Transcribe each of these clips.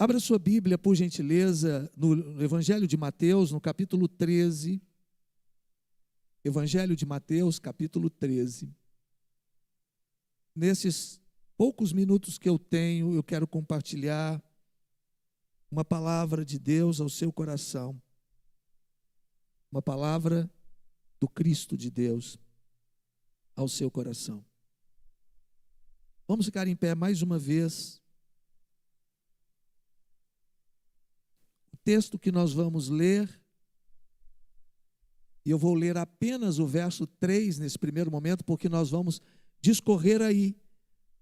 Abra sua Bíblia, por gentileza, no Evangelho de Mateus, no capítulo 13. Evangelho de Mateus, capítulo 13. Nesses poucos minutos que eu tenho, eu quero compartilhar uma palavra de Deus ao seu coração. Uma palavra do Cristo de Deus ao seu coração. Vamos ficar em pé mais uma vez. O texto que nós vamos ler, e eu vou ler apenas o verso 3 nesse primeiro momento, porque nós vamos discorrer aí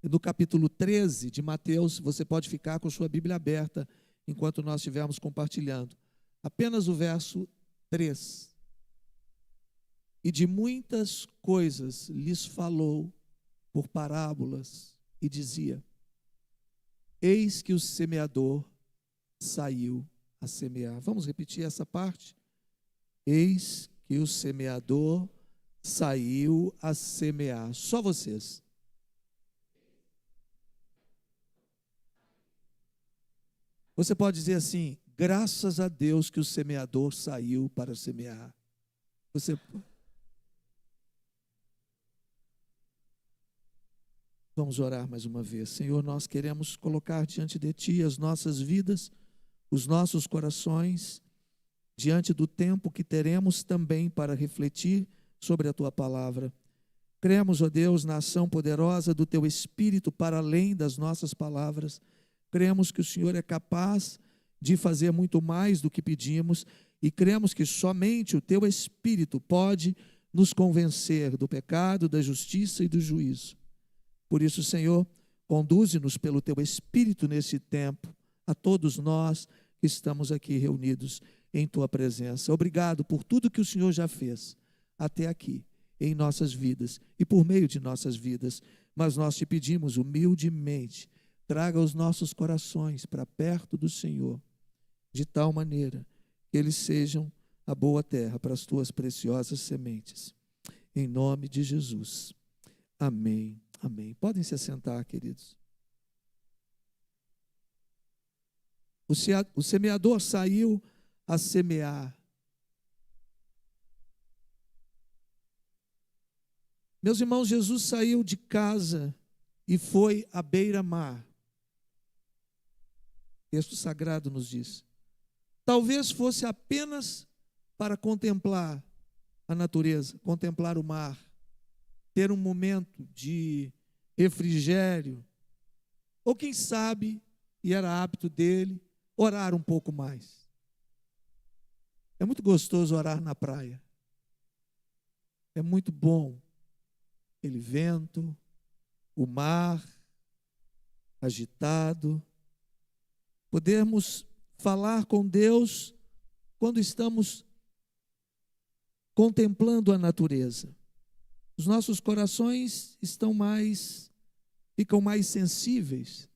no capítulo 13 de Mateus. Você pode ficar com sua Bíblia aberta enquanto nós estivermos compartilhando. Apenas o verso 3. E de muitas coisas lhes falou por parábolas e dizia: eis que o semeador saiu a semear. Vamos repetir essa parte? Eis que o semeador saiu a semear. Só vocês. Você pode dizer assim: graças a Deus que o semeador saiu para semear. Vamos orar mais uma vez. Senhor, nós queremos colocar diante de Ti as nossas vidas, os nossos corações, diante do tempo que teremos também para refletir sobre a Tua palavra. Cremos, ó Deus, na ação poderosa do Teu Espírito para além das nossas palavras. Cremos que o Senhor é capaz de fazer muito mais do que pedimos e cremos que somente o Teu Espírito pode nos convencer do pecado, da justiça e do juízo. Por isso, Senhor, conduze-nos pelo Teu Espírito nesse tempo, a todos nós que estamos aqui reunidos em Tua presença. Obrigado por tudo que o Senhor já fez até aqui, em nossas vidas e por meio de nossas vidas. Mas nós te pedimos humildemente, traga os nossos corações para perto do Senhor, de tal maneira que eles sejam a boa terra para as Tuas preciosas sementes. Em nome de Jesus. Amém. Amém. Podem se assentar, queridos. O semeador saiu a semear. Meus irmãos, Jesus saiu de casa e foi à beira-mar. O texto sagrado nos diz. Talvez fosse apenas para contemplar a natureza, contemplar o mar, ter um momento de refrigério, ou quem sabe, e era hábito dele, orar um pouco mais. É muito gostoso orar na praia. É muito bom aquele vento, o mar agitado. Podermos falar com Deus quando estamos contemplando a natureza. Os nossos corações ficam mais sensíveis,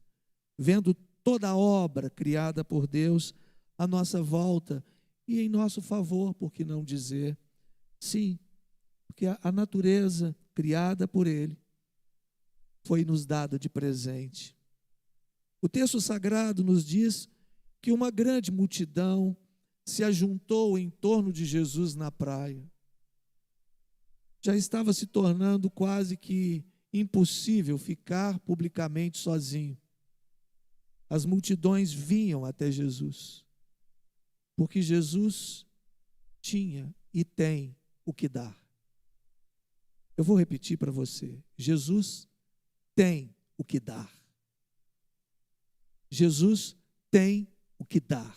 vendo toda a obra criada por Deus à nossa volta e em nosso favor, por que não dizer? Sim, porque a natureza criada por Ele foi nos dada de presente. O texto sagrado nos diz que uma grande multidão se ajuntou em torno de Jesus na praia. Já estava se tornando quase que impossível ficar publicamente sozinho. As multidões vinham até Jesus, porque Jesus tinha e tem o que dar. Eu vou repetir para você: Jesus tem o que dar. Jesus tem o que dar.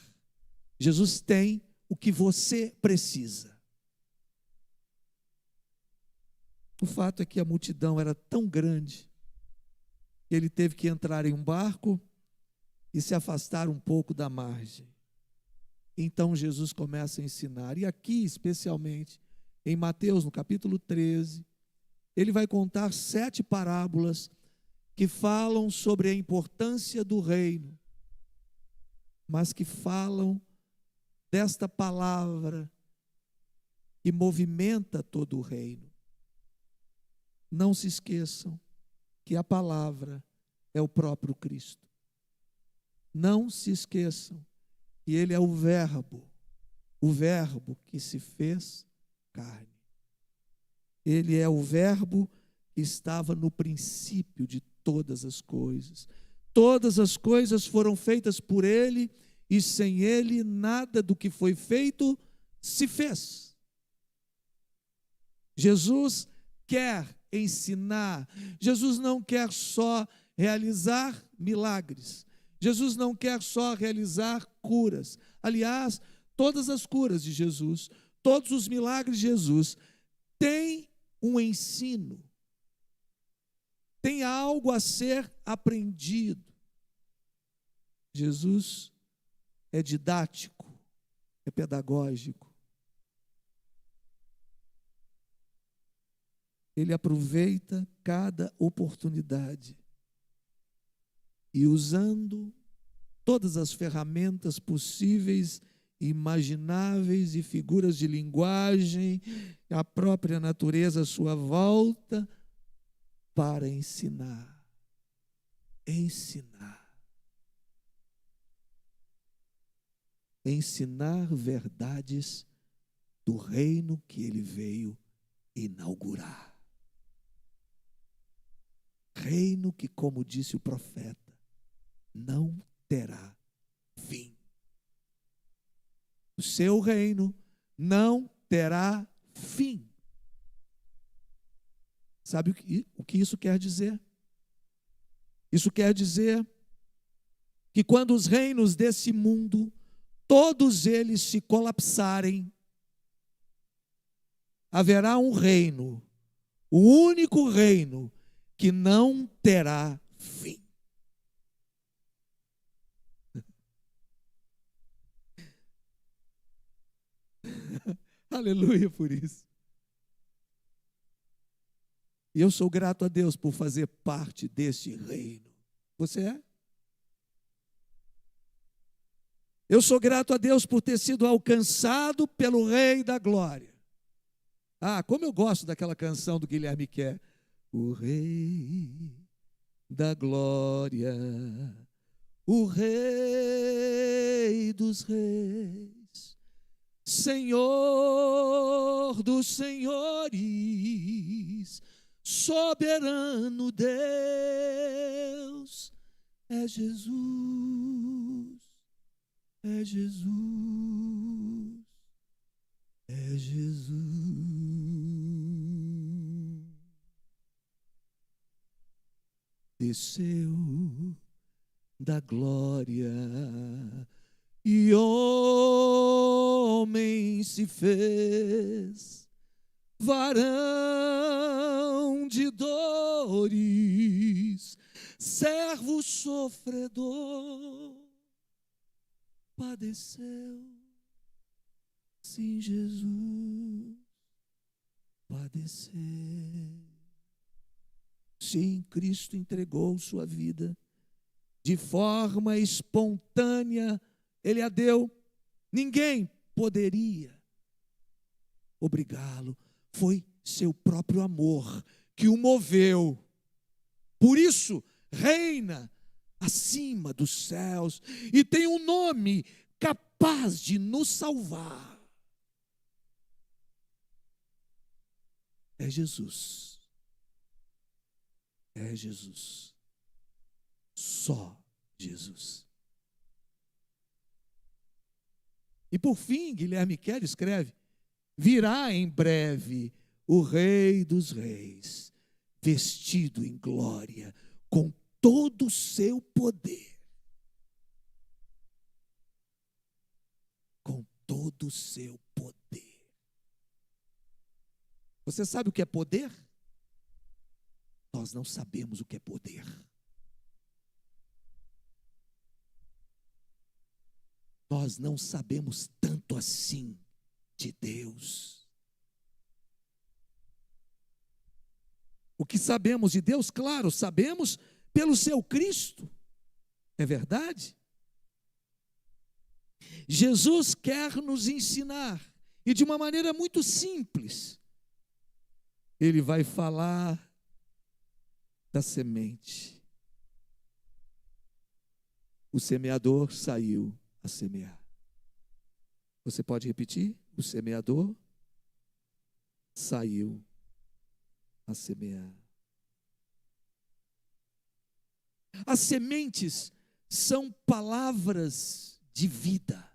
Jesus tem o que você precisa. O fato é que a multidão era tão grande que ele teve que entrar em um barco e se afastar um pouco da margem. Então Jesus começa a ensinar. E aqui, especialmente, em Mateus, no capítulo 13, ele vai contar 7 parábolas que falam sobre a importância do reino, mas que falam desta palavra que movimenta todo o reino. Não se esqueçam que a palavra é o próprio Cristo. Não se esqueçam que Ele é o Verbo que se fez carne. Ele é o Verbo que estava no princípio de todas as coisas. Todas as coisas foram feitas por Ele, e sem Ele nada do que foi feito se fez. Jesus quer ensinar. Jesus não quer só realizar milagres. Jesus não quer só realizar curas. Aliás, todas as curas de Jesus, todos os milagres de Jesus têm um ensino. Tem algo a ser aprendido. Jesus é didático, é pedagógico. Ele aproveita cada oportunidade e, usando todas as ferramentas possíveis, imagináveis e figuras de linguagem, a própria natureza à sua volta, para ensinar. Ensinar verdades do reino que ele veio inaugurar. Reino que, como disse o profeta, não terá fim. O seu reino não terá fim. Sabe o que isso quer dizer? Isso quer dizer que quando os reinos desse mundo, todos eles se colapsarem, haverá um reino, o único reino que não terá fim. Aleluia por isso. E eu sou grato a Deus por fazer parte deste reino. Você é? Eu sou grato a Deus por ter sido alcançado pelo Rei da Glória. Ah, como eu gosto daquela canção do Guilherme Kerr. O Rei da Glória, o Rei dos Reis, Senhor dos Senhores, soberano Deus, é Jesus, é Jesus, é Jesus. Desceu da glória e homem se fez, varão de dores, servo sofredor, padeceu, sim, Jesus, padeceu. Sim, Cristo entregou sua vida de forma espontânea, Ele a deu, ninguém poderia obrigá-lo, foi seu próprio amor que o moveu. Por isso, reina acima dos céus e tem um nome capaz de nos salvar. É Jesus. É Jesus. Só Jesus. E por fim, Guilherme Kerr escreve: virá em breve o Rei dos Reis, vestido em glória, com todo o seu poder. Com todo o seu poder. Você sabe o que é poder? Nós não sabemos o que é poder. Nós não sabemos tanto assim de Deus. O que sabemos de Deus, claro, sabemos pelo seu Cristo. É verdade? Jesus quer nos ensinar, e de uma maneira muito simples. Ele vai falar da semente. o semeador saiu a semear. Você pode repetir? O semeador saiu a semear. As sementes são palavras de vida.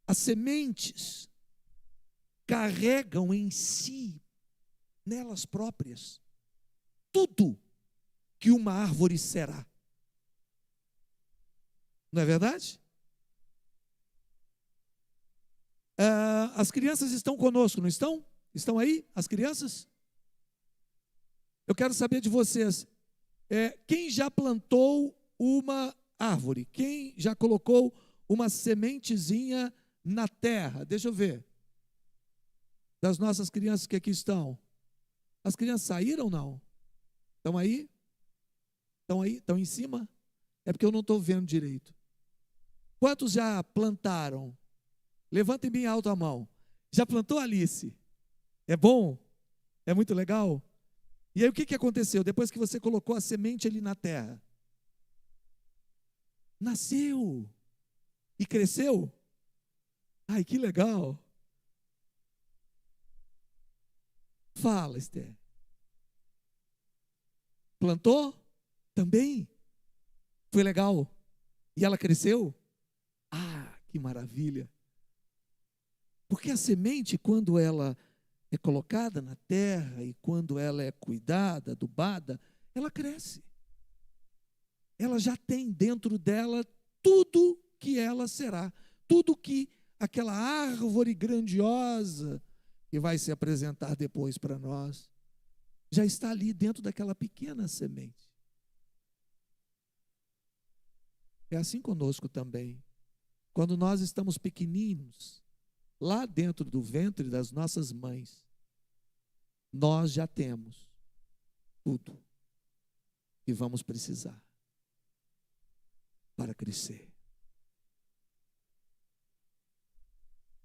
As sementes carregam em si, nelas próprias, tudo que uma árvore será. Não é verdade? As crianças estão conosco, não estão? Estão aí, as crianças? Eu quero saber de vocês, quem já plantou uma árvore? Quem já colocou uma sementezinha na terra? Deixa eu ver. Das nossas crianças que aqui estão. As crianças saíram ou não? Estão aí? Estão aí? Estão em cima? É porque eu não estou vendo direito. Quantos já plantaram? Levantem bem alto a mão. Já plantou, Alice? É bom? É muito legal? E aí o que aconteceu? Depois que você colocou a semente ali na terra? Nasceu. E cresceu? Ai, que legal. Fala, Esther. Plantou? Também? Foi legal? E ela cresceu? Ah, que maravilha. Porque a semente, quando ela é colocada na terra e quando ela é cuidada, adubada, ela cresce. Ela já tem dentro dela tudo que ela será. Tudo que aquela árvore grandiosa que vai se apresentar depois para nós, já está ali dentro daquela pequena semente. É assim conosco também. Quando nós estamos pequeninos, lá dentro do ventre das nossas mães, nós já temos tudo que vamos precisar para crescer.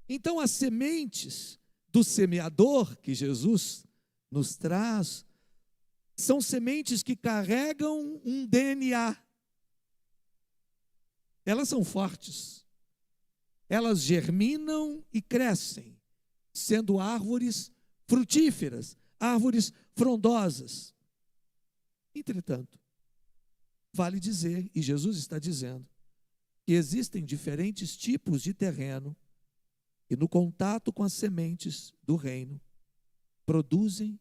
Então, as sementes do semeador que Jesus nos traz são sementes que carregam um DNA. Elas são fortes. Elas germinam e crescem, sendo árvores frutíferas, árvores frondosas. Entretanto, vale dizer, e Jesus está dizendo, que existem diferentes tipos de terreno e no contato com as sementes do reino produzem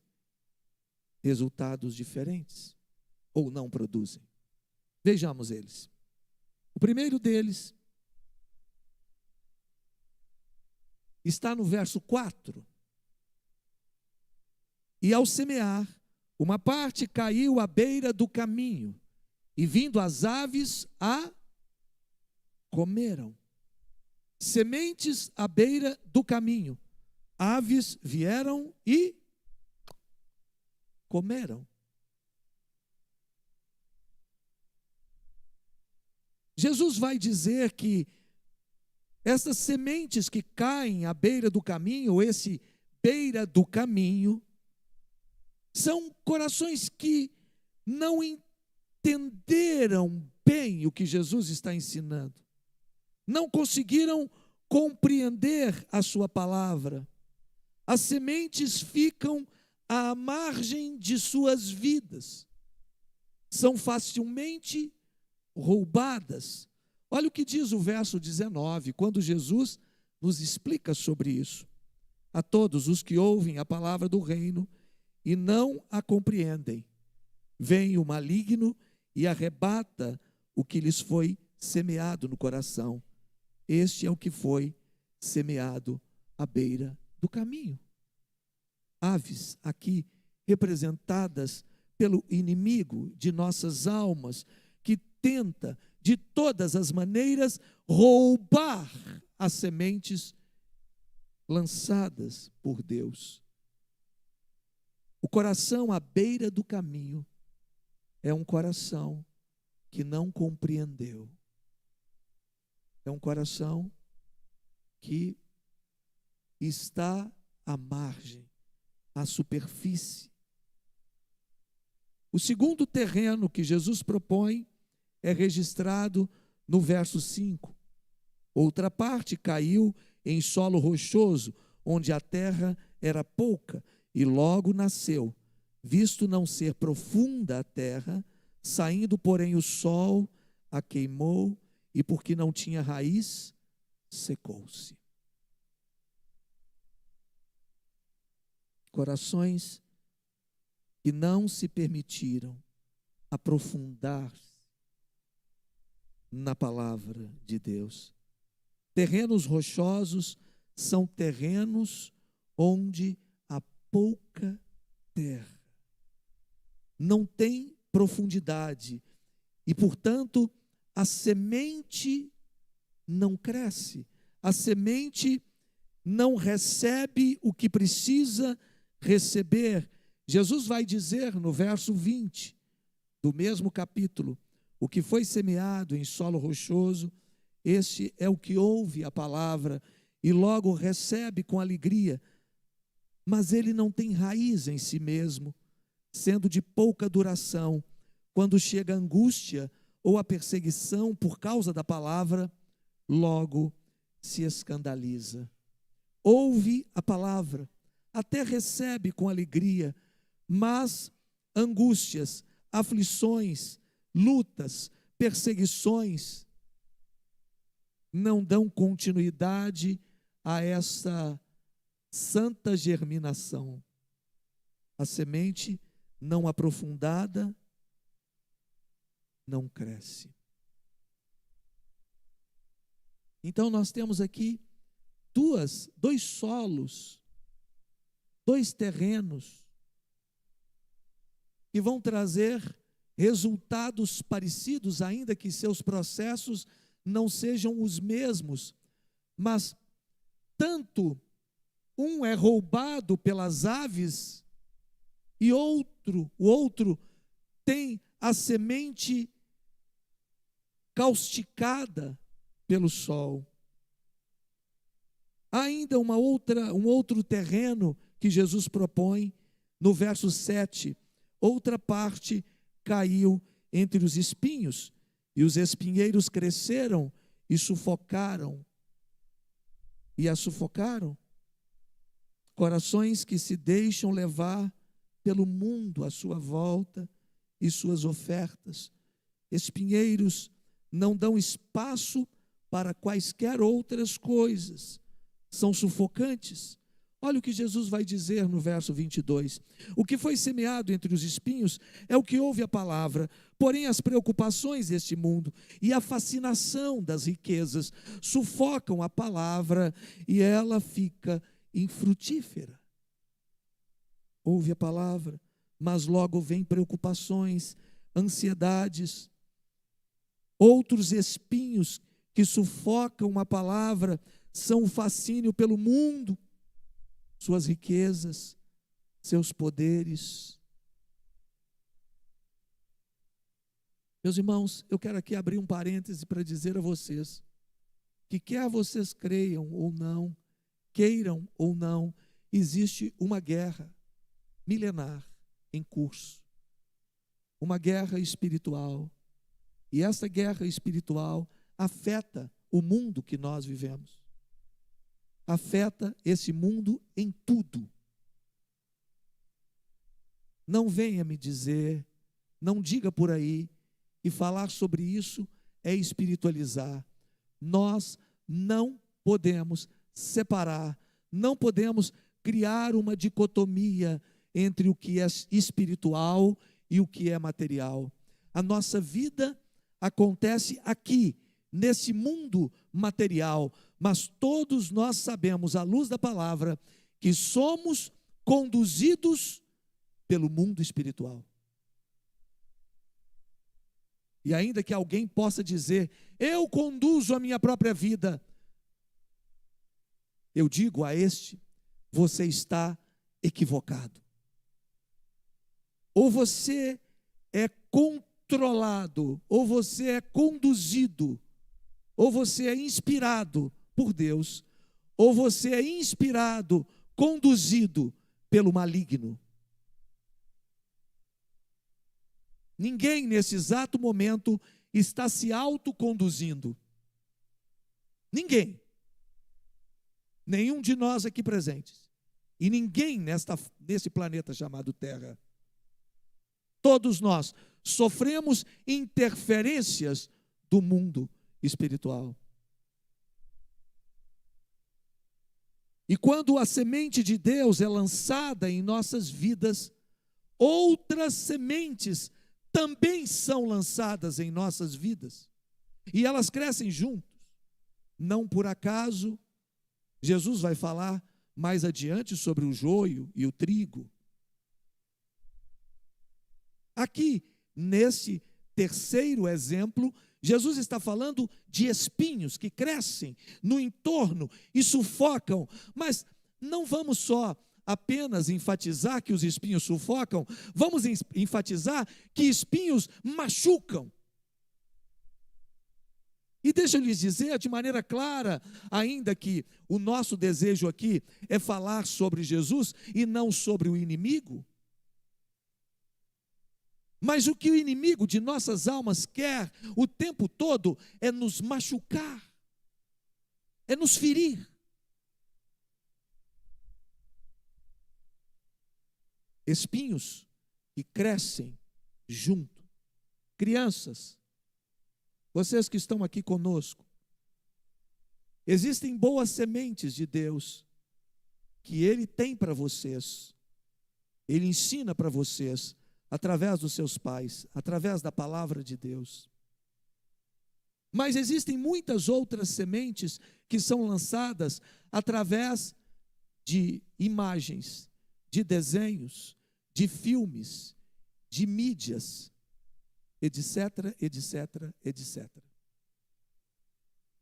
resultados diferentes ou não produzem. Vejamos eles. O primeiro deles está no verso 4. E ao semear, uma parte caiu à beira do caminho, e vindo as aves a comeram. Sementes à beira do caminho. Aves vieram e comeram. Jesus vai dizer que essas sementes que caem à beira do caminho, ou esse beira do caminho, são corações que não entenderam bem o que Jesus está ensinando. Não conseguiram compreender a sua palavra. As sementes ficam à margem de suas vidas. São facilmente roubadas. Olha o que diz o verso 19, quando Jesus nos explica sobre isso. A todos os que ouvem a palavra do reino e não a compreendem, vem o maligno e arrebata o que lhes foi semeado no coração. Este é o que foi semeado à beira do caminho. Aves aqui representadas pelo inimigo de nossas almas, que tenta de todas as maneiras roubar as sementes lançadas por Deus. O coração à beira do caminho é um coração que não compreendeu. É um coração que está à margem, à superfície. O segundo terreno que Jesus propõe é registrado no verso 5. Outra parte caiu em solo rochoso, onde a terra era pouca, e logo nasceu, visto não ser profunda a terra, saindo, porém, o sol a queimou, e porque não tinha raiz, secou-se. Corações que não se permitiram aprofundar na palavra de Deus. Terrenos rochosos são terrenos onde há pouca terra. Não tem profundidade e, portanto, a semente não cresce. A semente não recebe o que precisa receber. Jesus vai dizer no verso 20 do mesmo capítulo: o que foi semeado em solo rochoso, este é o que ouve a palavra e logo recebe com alegria, mas ele não tem raiz em si mesmo, sendo de pouca duração. Quando chega a angústia ou a perseguição por causa da palavra, logo se escandaliza. Ouve a palavra, até recebe com alegria, mas angústias, aflições, lutas, perseguições não dão continuidade a essa santa germinação. A semente não aprofundada não cresce. Então nós temos aqui dois solos, dois terrenos que vão trazer resultados parecidos, ainda que seus processos não sejam os mesmos, mas tanto um é roubado pelas aves e o outro tem a semente causticada pelo sol. Há ainda um outro terreno que Jesus propõe no verso 7. Outra parte caiu entre os espinhos, e os espinheiros cresceram e a sufocaram. Corações que se deixam levar pelo mundo à sua volta e suas ofertas. Espinheiros não dão espaço para quaisquer outras coisas, são sufocantes. Olha o que Jesus vai dizer no verso 22. O que foi semeado entre os espinhos é o que ouve a palavra, porém as preocupações deste mundo e a fascinação das riquezas sufocam a palavra e ela fica infrutífera. Ouve a palavra, mas logo vem preocupações, ansiedades, outros espinhos que sufocam a palavra são o fascínio pelo mundo, suas riquezas, seus poderes. Meus irmãos, eu quero aqui abrir um parêntese para dizer a vocês que quer vocês creiam ou não, queiram ou não, existe uma guerra milenar em curso, uma guerra espiritual, e essa guerra espiritual afeta o mundo que nós vivemos, afeta esse mundo em tudo. Não venha me dizer, não diga por aí, que falar sobre isso é espiritualizar. Nós não podemos separar, não podemos criar uma dicotomia entre o que é espiritual e o que é material. A nossa vida acontece aqui, nesse mundo material, mas todos nós sabemos, à luz da palavra, que somos conduzidos pelo mundo espiritual. E ainda que alguém possa dizer, eu conduzo a minha própria vida, eu digo a este, você está equivocado. Ou você é controlado, ou você é conduzido, ou você é inspirado por Deus, ou você é inspirado, conduzido pelo maligno. Ninguém nesse exato momento está se autoconduzindo. Ninguém. Nenhum de nós aqui presentes. E ninguém nesse planeta chamado Terra. Todos nós sofremos interferências do mundo espiritual. E quando a semente de Deus é lançada em nossas vidas, outras sementes também são lançadas em nossas vidas. E elas crescem juntos. Não por acaso, Jesus vai falar mais adiante sobre o joio e o trigo. Aqui, nesse terceiro exemplo, Jesus está falando de espinhos que crescem no entorno e sufocam, mas não vamos só apenas enfatizar que os espinhos sufocam, vamos enfatizar que espinhos machucam. E deixa eu lhes dizer de maneira clara, ainda que o nosso desejo aqui é falar sobre Jesus e não sobre o inimigo, mas o que o inimigo de nossas almas quer o tempo todo é nos machucar, é nos ferir. Espinhos que crescem junto. Crianças, vocês que estão aqui conosco, existem boas sementes de Deus que Ele tem para vocês, Ele ensina para vocês, através dos seus pais, através da palavra de Deus. Mas existem muitas outras sementes que são lançadas através de imagens, de desenhos, de filmes, de mídias, etc, etc, etc.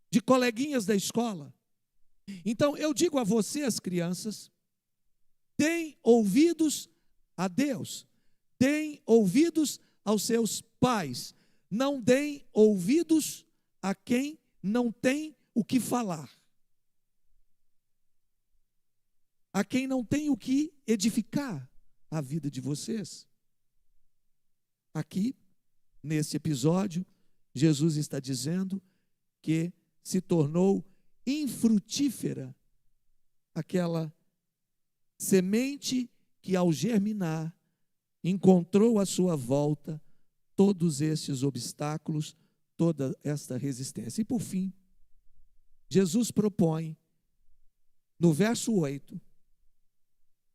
De coleguinhas da escola. Então, eu digo a vocês, crianças, deem ouvidos a Deus. Deem ouvidos aos seus pais. Não deem ouvidos a quem não tem o que falar. A quem não tem o que edificar a vida de vocês. Aqui, nesse episódio, Jesus está dizendo que se tornou infrutífera aquela semente que, ao germinar, encontrou à sua volta todos esses obstáculos, toda esta resistência. E por fim, Jesus propõe, no verso 8,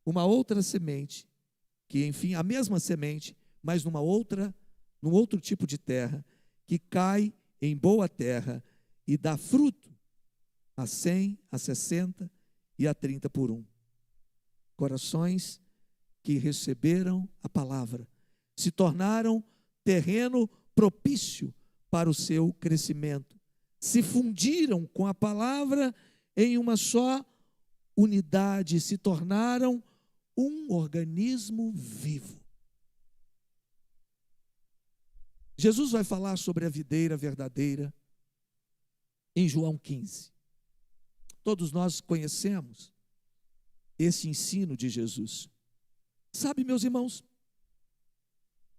uma outra semente, que enfim, a mesma semente, mas num outro tipo de terra, que cai em boa terra e dá fruto a 100, a 60 e a 30 por um. Corações que receberam a palavra, se tornaram terreno propício para o seu crescimento, se fundiram com a palavra em uma só unidade, se tornaram um organismo vivo. Jesus vai falar sobre a videira verdadeira em João 15. Todos nós conhecemos esse ensino de Jesus. Sabe, meus irmãos,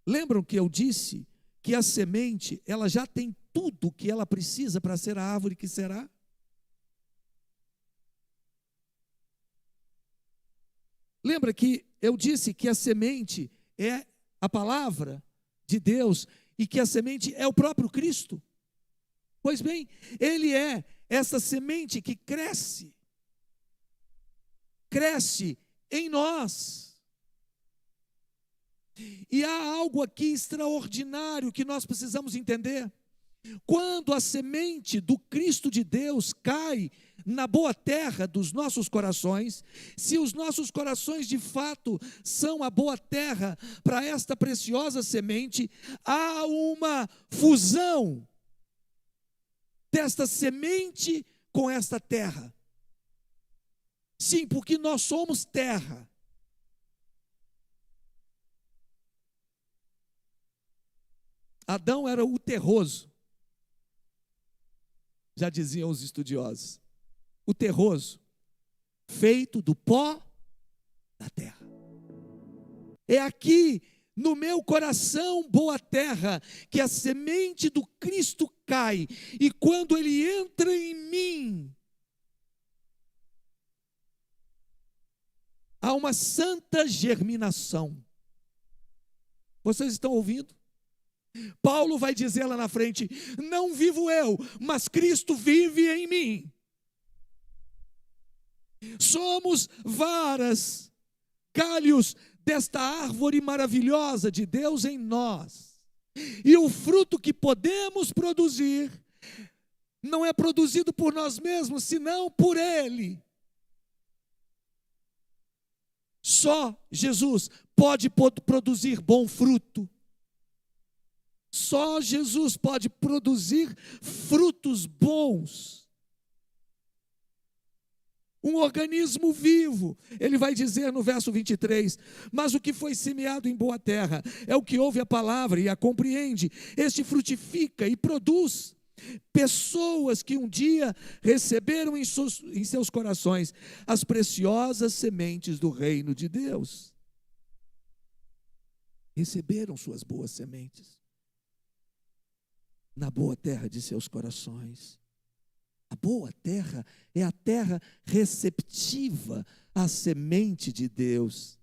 lembram que eu disse que a semente, ela já tem tudo que ela precisa para ser a árvore que será? Lembra que eu disse que a semente é a palavra de Deus e que a semente é o próprio Cristo? Pois bem, Ele é essa semente que cresce em nós. E há algo aqui extraordinário que nós precisamos entender. Quando a semente do Cristo de Deus cai na boa terra dos nossos corações, se os nossos corações de fato são a boa terra para esta preciosa semente, há uma fusão desta semente com esta terra. Sim, porque nós somos terra. Adão era o terroso, já diziam os estudiosos. O terroso, feito do pó da terra. É aqui, no meu coração boa terra, que a semente do Cristo cai, e quando ele entra em mim, há uma santa germinação. Vocês estão ouvindo? Paulo vai dizer lá na frente: não vivo eu, mas Cristo vive em mim. Somos varas, galhos desta árvore maravilhosa de Deus em nós. E o fruto que podemos produzir não é produzido por nós mesmos, senão por Ele. Só Jesus pode produzir bom fruto. Só Jesus pode produzir frutos bons. Um organismo vivo. Ele vai dizer no verso 23, mas o que foi semeado em boa terra é o que ouve a palavra e a compreende. Este frutifica e produz pessoas que um dia receberam em seus corações as preciosas sementes do reino de Deus. Receberam suas boas sementes na boa terra de seus corações. A boa terra é a terra receptiva à semente de Deus.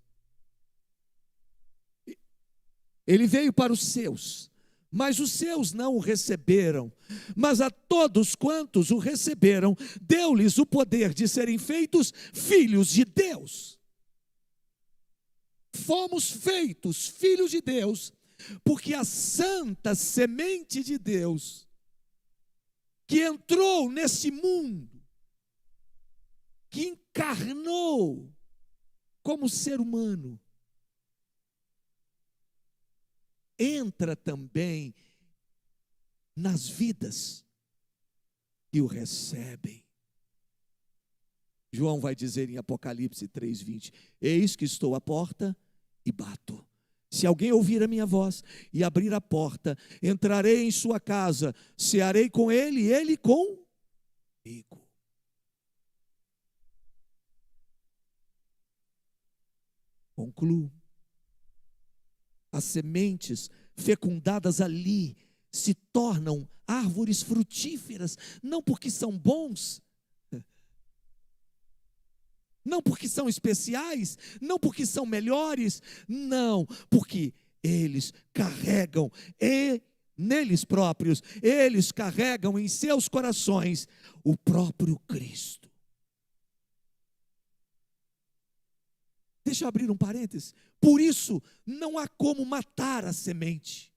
Ele veio para os seus, mas os seus não o receberam. Mas a todos quantos o receberam, deu-lhes o poder de serem feitos filhos de Deus. Fomos feitos filhos de Deus, porque a santa semente de Deus, que entrou nesse mundo, que encarnou como ser humano, entra também nas vidas que o recebem. João vai dizer em Apocalipse 3:20, eis que estou à porta e bato. Se alguém ouvir a minha voz e abrir a porta, entrarei em sua casa, cearei com ele e ele comigo. Concluo. As sementes fecundadas ali se tornam árvores frutíferas, não porque são bons, não porque são especiais, não porque são melhores, não, porque eles carregam neles próprios, eles carregam em seus corações o próprio Cristo. Deixa eu abrir um parênteses. Por isso, não há como matar a semente.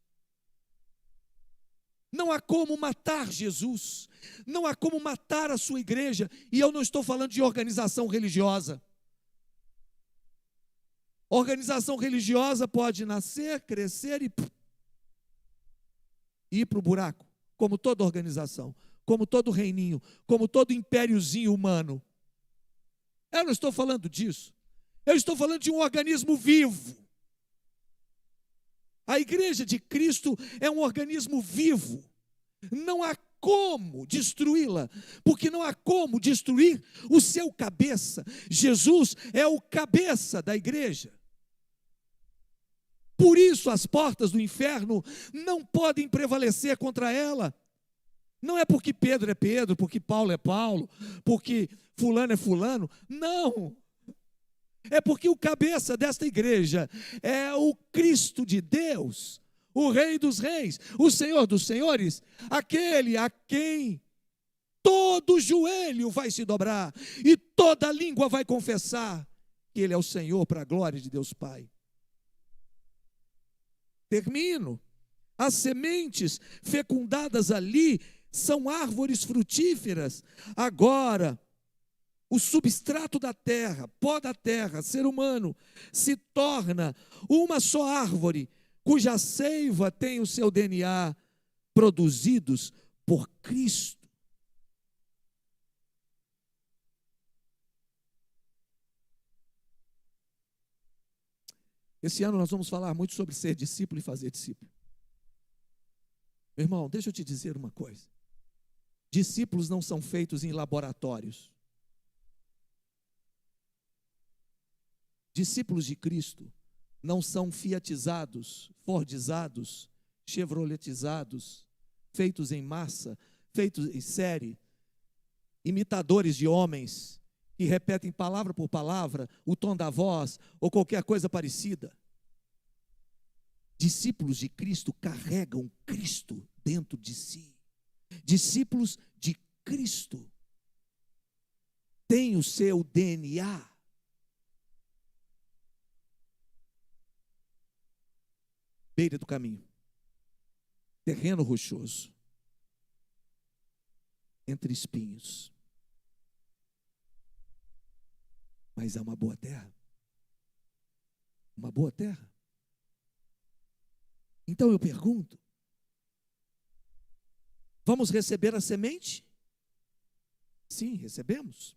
Não há como matar Jesus, não há como matar a sua igreja, e eu não estou falando de organização religiosa. Organização religiosa pode nascer, crescer e ir para o buraco, como toda organização, como todo reininho, como todo impériozinho humano. Eu não estou falando disso, eu estou falando de um organismo vivo. A igreja de Cristo é um organismo vivo. Não há como destruí-la, porque não há como destruir o seu cabeça. Jesus é o cabeça da igreja. Por isso as portas do inferno não podem prevalecer contra ela. Não é porque Pedro é Pedro, porque Paulo é Paulo, porque fulano é fulano. Não. É porque o cabeça desta igreja é o Cristo de Deus, o Rei dos Reis, o Senhor dos Senhores, aquele a quem todo joelho vai se dobrar e toda língua vai confessar que Ele é o Senhor, para a glória de Deus Pai. Termino. As sementes fecundadas ali são árvores frutíferas. Agora, o substrato da terra, pó da terra, ser humano, se torna uma só árvore, cuja seiva tem o seu DNA, produzidos por Cristo. Esse ano nós vamos falar muito sobre ser discípulo e fazer discípulo. Meu irmão, deixa eu te dizer uma coisa. Discípulos não são feitos em laboratórios. Discípulos de Cristo não são fiatizados, fordizados, chevroletizados, feitos em massa, feitos em série, imitadores de homens que repetem palavra por palavra o tom da voz ou qualquer coisa parecida. Discípulos de Cristo carregam Cristo dentro de si. Discípulos de Cristo têm o seu DNA. Beira do caminho, terreno rochoso, entre espinhos, mas é uma boa terra. Uma boa terra. Então eu pergunto: vamos receber a semente? Sim, recebemos.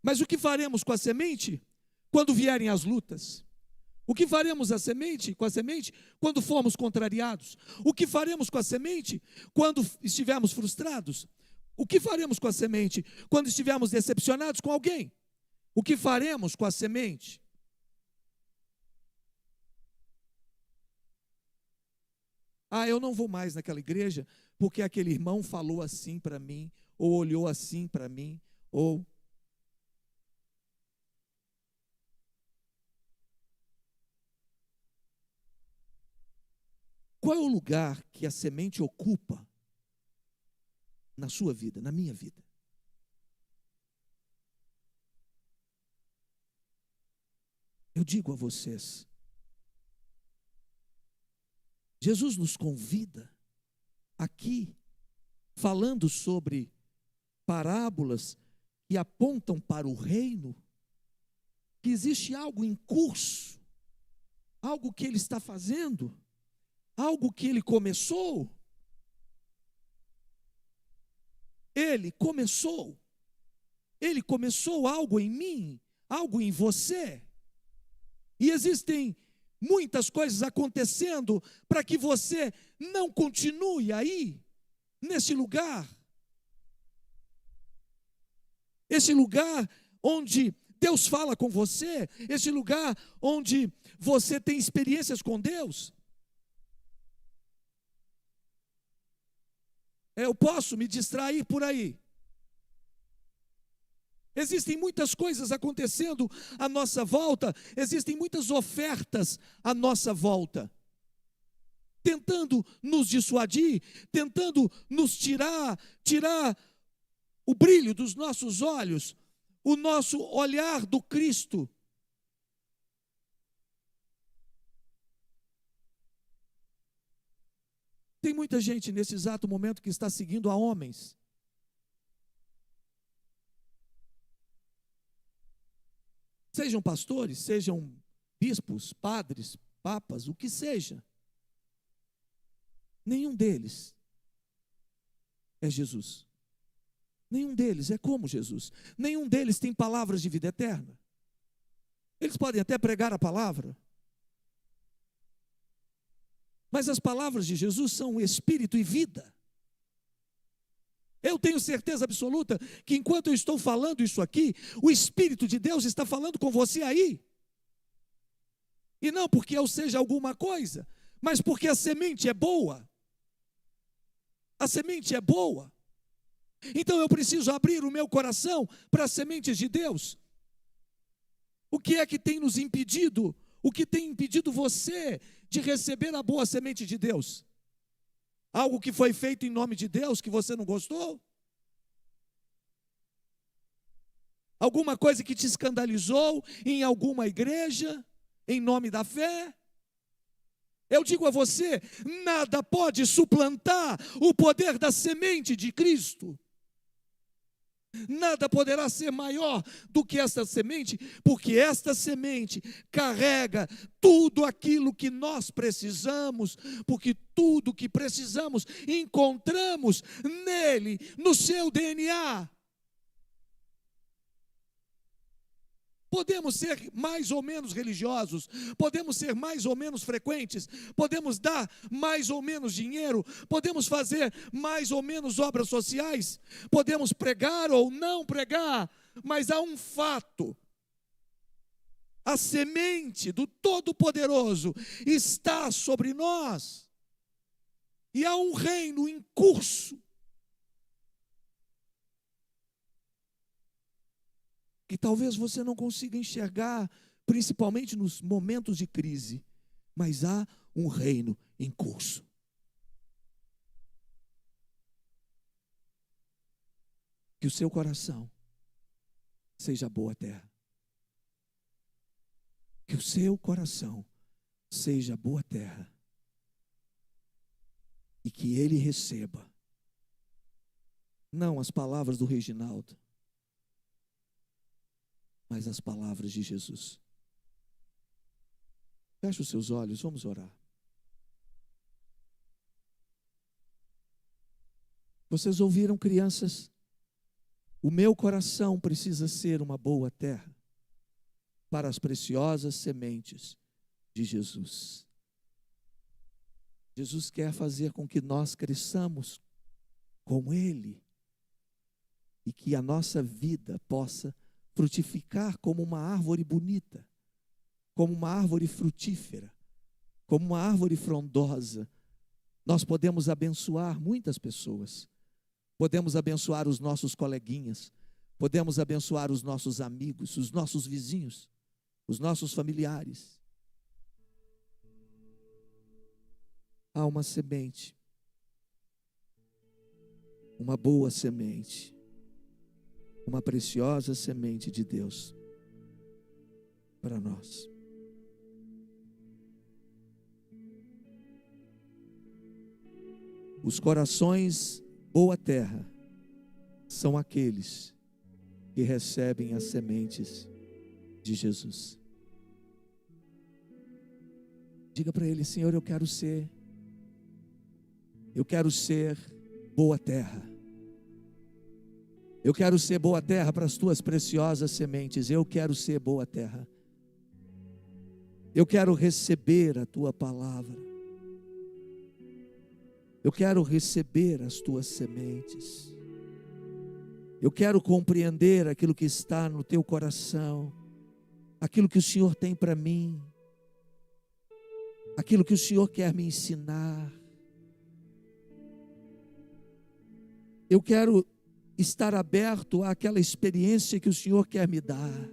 Mas o que faremos com a semente quando vierem as lutas? O que faremos com a semente quando formos contrariados? O que faremos com a semente quando estivermos frustrados? O que faremos com a semente quando estivermos decepcionados com alguém? O que faremos com a semente? Ah, eu não vou mais naquela igreja porque aquele irmão falou assim para mim, ou olhou assim para mim, ou... Qual é o lugar que a semente ocupa na sua vida, na minha vida? Eu digo a vocês, Jesus nos convida aqui, falando sobre parábolas que apontam para o reino, que existe algo em curso, algo que Ele está fazendo, algo que Ele começou. Ele começou algo em mim, algo em você. E existem muitas coisas acontecendo para que você não continue aí, nesse lugar. Esse lugar onde Deus fala com você, esse lugar onde você tem experiências com Deus. Eu posso me distrair por aí. Existem muitas coisas acontecendo à nossa volta, existem muitas ofertas à nossa volta, tentando nos dissuadir, tentando nos tirar o brilho dos nossos olhos, o nosso olhar do Cristo. Tem muita gente nesse exato momento que está seguindo a homens. Sejam pastores, sejam bispos, padres, papas, o que seja. Nenhum deles é Jesus. Nenhum deles é como Jesus. Nenhum deles tem palavras de vida eterna. Eles podem até pregar a palavra, mas as palavras de Jesus são espírito e vida. Eu tenho certeza absoluta que enquanto eu estou falando isso aqui, o Espírito de Deus está falando com você aí. E não porque eu seja alguma coisa, mas porque a semente é boa. A semente é boa. Então eu preciso abrir o meu coração para as sementes de Deus. O que é que tem nos impedido? O que tem impedido você de receber a boa semente de Deus? Algo que foi feito em nome de Deus que você não gostou? Alguma coisa que te escandalizou em alguma igreja, em nome da fé? Eu digo a você, nada pode suplantar o poder da semente de Cristo. Nada poderá ser maior do que esta semente, porque esta semente carrega tudo aquilo que nós precisamos, porque tudo que precisamos encontramos nele, no seu DNA. Podemos ser mais ou menos religiosos, podemos ser mais ou menos frequentes, podemos dar mais ou menos dinheiro, podemos fazer mais ou menos obras sociais, podemos pregar ou não pregar, mas há um fato. A semente do Todo-Poderoso está sobre nós. E há um reino em curso. Que talvez você não consiga enxergar, principalmente nos momentos de crise. Mas há um reino em curso. Que o seu coração seja boa terra. Que o seu coração seja boa terra. E que ele receba, não as palavras do Reginaldo, mas as palavras de Jesus. Feche os seus olhos, vamos orar. Vocês ouviram, crianças? O meu coração precisa ser uma boa terra para as preciosas sementes de Jesus. Jesus quer fazer com que nós cresçamos com Ele e que a nossa vida possa frutificar como uma árvore bonita, como uma árvore frutífera, como uma árvore frondosa. Nós podemos abençoar muitas pessoas, podemos abençoar os nossos coleguinhas, podemos abençoar os nossos amigos, os nossos vizinhos, os nossos familiares. Há uma semente, uma boa semente, uma preciosa semente de Deus para nós. Os corações boa terra são aqueles que recebem as sementes de Jesus. Diga para ele: Senhor, eu quero ser boa terra. Eu quero ser boa terra para as tuas preciosas sementes. Eu quero ser boa terra. Eu quero receber a tua palavra. Eu quero receber as tuas sementes. Eu quero compreender aquilo que está no teu coração, aquilo que o Senhor tem para mim, aquilo que o Senhor quer me ensinar. Eu quero estar aberto àquela experiência que o Senhor quer me dar.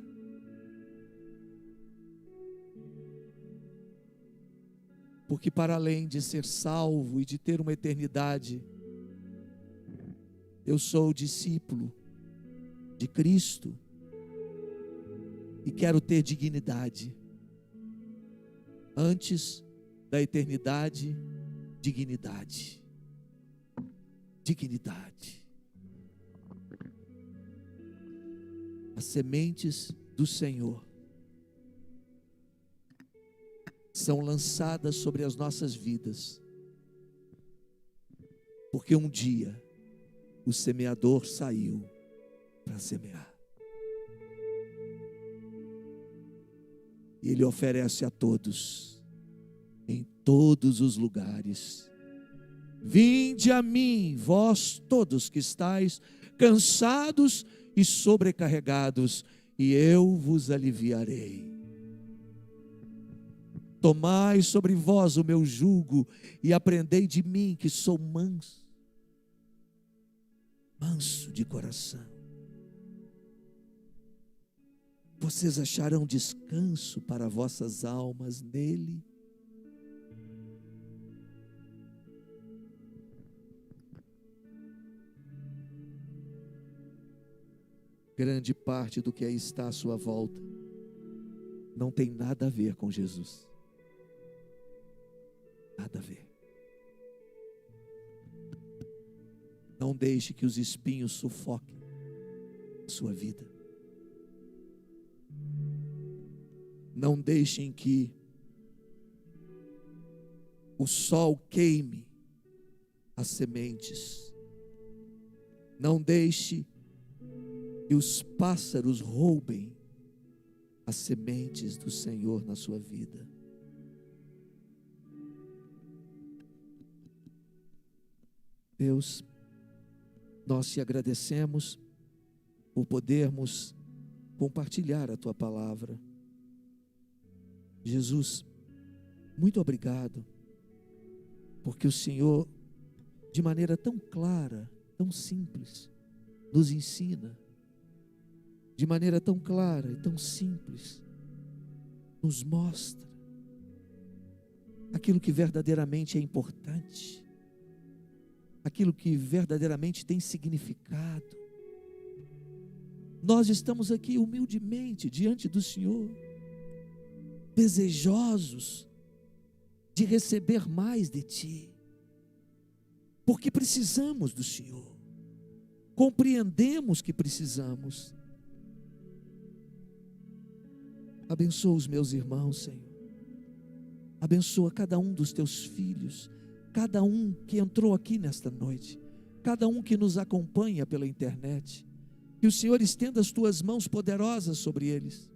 Porque para além de ser salvo e de ter uma eternidade, eu sou discípulo de Cristo e quero ter dignidade. Antes da eternidade, dignidade. Dignidade. As sementes do Senhor são lançadas sobre as nossas vidas, porque um dia o semeador saiu para semear. E ele oferece a todos, em todos os lugares: vinde a mim, vós todos que estáis cansados e sobrecarregados, e eu vos aliviarei. Tomai sobre vós o meu jugo e aprendei de mim, que sou manso de coração. Vocês acharão descanso para vossas almas nele. Grande parte do que aí está à sua volta não tem nada a ver com Jesus. Nada a ver. Não deixe que os espinhos sufoquem a sua vida. Não deixem que o sol queime as sementes. Não deixe que os pássaros roubem as sementes do Senhor na sua vida. Deus, nós te agradecemos por podermos compartilhar a tua palavra. Jesus, muito obrigado, porque o Senhor, de maneira tão clara, tão simples, nos ensina, de maneira tão clara e tão simples, nos mostra aquilo que verdadeiramente é importante, aquilo que verdadeiramente tem significado. Nós estamos aqui humildemente diante do Senhor, desejosos de receber mais de Ti, porque precisamos do Senhor, compreendemos que precisamos. Abençoa os meus irmãos, Senhor, abençoa cada um dos Teus filhos, cada um que entrou aqui nesta noite, cada um que nos acompanha pela internet, que o Senhor estenda as Tuas mãos poderosas sobre eles.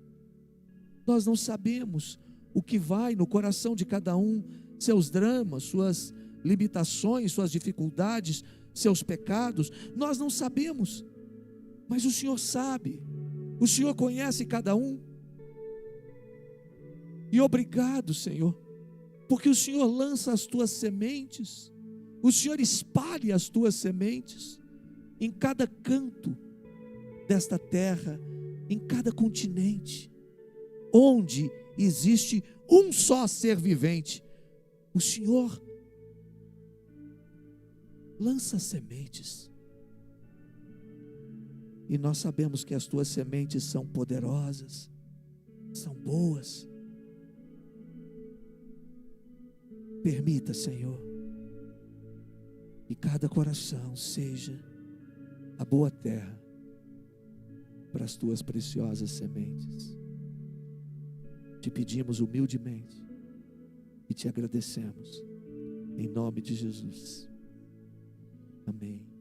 Nós não sabemos o que vai no coração de cada um, seus dramas, suas limitações, suas dificuldades, seus pecados, nós não sabemos, mas o Senhor sabe, o Senhor conhece cada um. E obrigado, Senhor, porque o Senhor lança as Tuas sementes, o Senhor espalha as Tuas sementes em cada canto desta terra, em cada continente, onde existe um só ser vivente, o Senhor lança sementes, e nós sabemos que as Tuas sementes são poderosas, são boas. Permita, Senhor, que cada coração seja a boa terra para as Tuas preciosas sementes. Te pedimos humildemente e Te agradecemos, em nome de Jesus. Amém.